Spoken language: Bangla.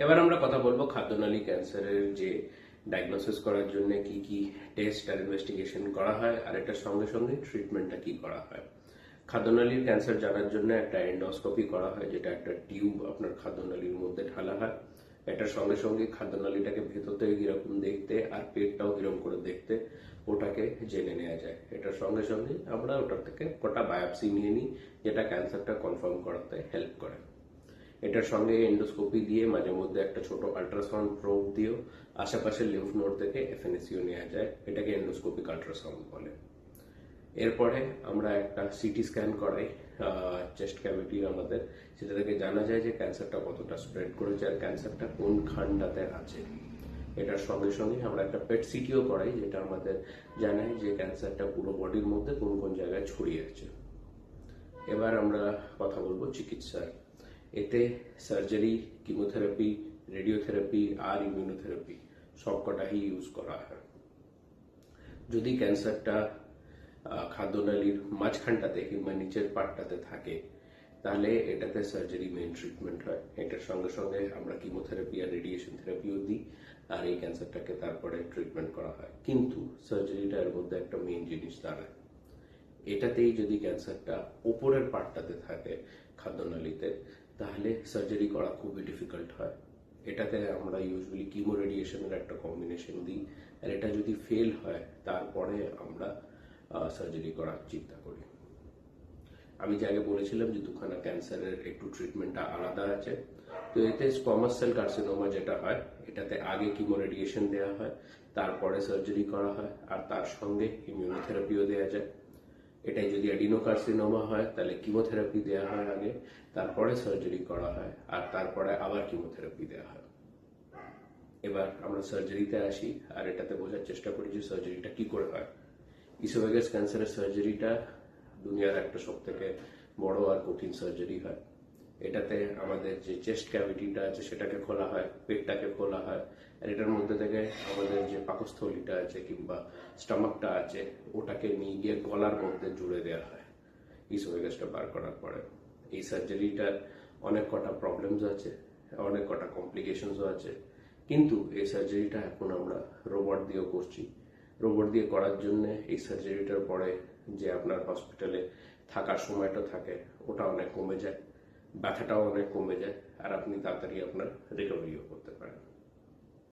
এবার আমরা কথা বলবো খাদ্যনালী ক্যান্সারের যে ডায়াগনোসিস করার জন্য কি কি টেস্ট আর ইনভেস্টিগেশন করা হয় আর এটার সঙ্গে সঙ্গে ট্রিটমেন্টটা কি করা হয়। খাদ্যনালীর ক্যান্সার জানার জন্য একটা এন্ডোস্কোপি করা হয়, যেটা একটা টিউব আপনার খাদ্যনালীর মধ্যে ঢালা হয়। এটার সঙ্গে সঙ্গে খাদ্যনালীটাকে ভেতর থেকে কিরকম দেখতে আর পেটটাও কিরকম করে দেখতে ওটাকে জেনে নেওয়া যায়। এটার সঙ্গে সঙ্গে আমরা ওটার থেকে কটা বায়োপসি নিয়ে নিই, যেটা ক্যান্সারটা কনফার্ম করাতে হেল্প করে। এটার সঙ্গে এন্ডোস্কোপি দিয়ে মাঝে মধ্যে একটা ছোট আল্ট্রাসাউন্ড প্রোব দিয়েও আশেপাশের লিম্ফ নোড থেকে এফএনএসিও নেওয়া যায়। এটাকে এন্ডোস্কোপিক আল্ট্রাসাউন্ড বলে। এরপরে আমরা একটা সিটি স্ক্যান করাই চেস্ট ক্যাভিটির আমাদের, সেটা থেকে জানা যায় যে ক্যান্সারটা কতটা স্প্রেড করেছে আর ক্যান্সারটা কোন খান্ডাতে আছে। এটার সঙ্গে সঙ্গে আমরা একটা পেট সিটিও করাই, যেটা আমাদের জানায় যে ক্যান্সারটা পুরো বডির মধ্যে কোন কোন জায়গায় ছড়িয়ে আছে। এবার আমরা কথা বলবো চিকিৎসার। এতে সার্জারি, কিমোথেরাপি, রেডিওথেরাপি আর ইমিউনোথেরাপি সবকটাই ইউজ করা হয়। যদি ক্যান্সারটা খাদ্যনালীর মাঝখানটাতে কিংবা নিচের পার্টটাতে থাকে, তাহলে এটাতে সার্জারি মেইন ট্রিটমেন্ট হয়। এটার সঙ্গে সঙ্গে আমরা কিমোথেরাপি আর রেডিয়েশন থেরাপিও দিই, আর এই ক্যান্সারটাকে তারপরে ট্রিটমেন্ট করা হয়। কিন্তু সার্জারিটা এর মধ্যে একটা মেইন জিনিস দাঁড়ায়। এটাতেই যদি ক্যান্সারটা উপরের পার্টটাতে থাকে খাদ্যনালীতে, তাহলে সার্জারি করা খুবই ডিফিকাল্ট হয়। এটাতে আমরা ইউজুয়ালি কিমো রেডিয়েশনের একটা কম্বিনেশন দিই, আর এটা যদি ফেল হয় তারপরে আমরা সার্জারি করার চিন্তা করি। আমি যে আগে বলেছিলাম যে দুখানা ক্যান্সারের একটু ট্রিটমেন্টটা আলাদা আছে। তো এতে স্কোয়ামাস সেল কার্সিনোমা যেটা হয়, এটাতে আগে কিমো রেডিয়েশন দেওয়া হয়, তারপরে সার্জারি করা হয়, আর তার সঙ্গে ইমিউনোথেরাপিও দেওয়া যায়। এটাই যদি অ্যাডিনোকার্সিনোমা হয়, তাহলে কিমোথেরাপি দেওয়া হয় আগে, তারপরে সার্জারি করা হয়, আর তারপরে আবার কিমোথেরাপি দেওয়া হয়। এবার আমরা সার্জারিতে আসি, আর এটাতে বোঝার চেষ্টা করি যে সার্জারিটা কি করে হয়। ইসোফেগাস ক্যান্সারের সার্জারিটা দুনিয়ার একটা সব থেকে বড় আর কঠিন সার্জারি হয়। এটাতে আমাদের যে চেস্ট ক্যাভিটিটা আছে সেটাকে খোলা হয়, পেটটাকে খোলা হয়, আর এটার মধ্যে থেকে আমাদের যে পাকস্থলীটা আছে কিংবা স্টমাকটা আছে ওটাকে নিয়ে গিয়ে গলার মধ্যে জুড়ে দেওয়া হয় ইসোফেগাসটা বার করার পরে। এই সার্জারিটার অনেক কটা প্রবলেমস আছে, অনেক কটা কমপ্লিকেশনসও আছে, কিন্তু এই সার্জারিটা এখন আমরা রোবট দিয়েও করছি। রোবট দিয়ে করার জন্য এই সার্জারিটার পরে যে আপনার হসপিটালে থাকার সময়টা থাকে ওটা অনেক কমে যায়, ব্যথাটাও অনেক কমে যায়, আর আপনি তাড়াতাড়ি আপনার রিকভারিও করতে পারেন।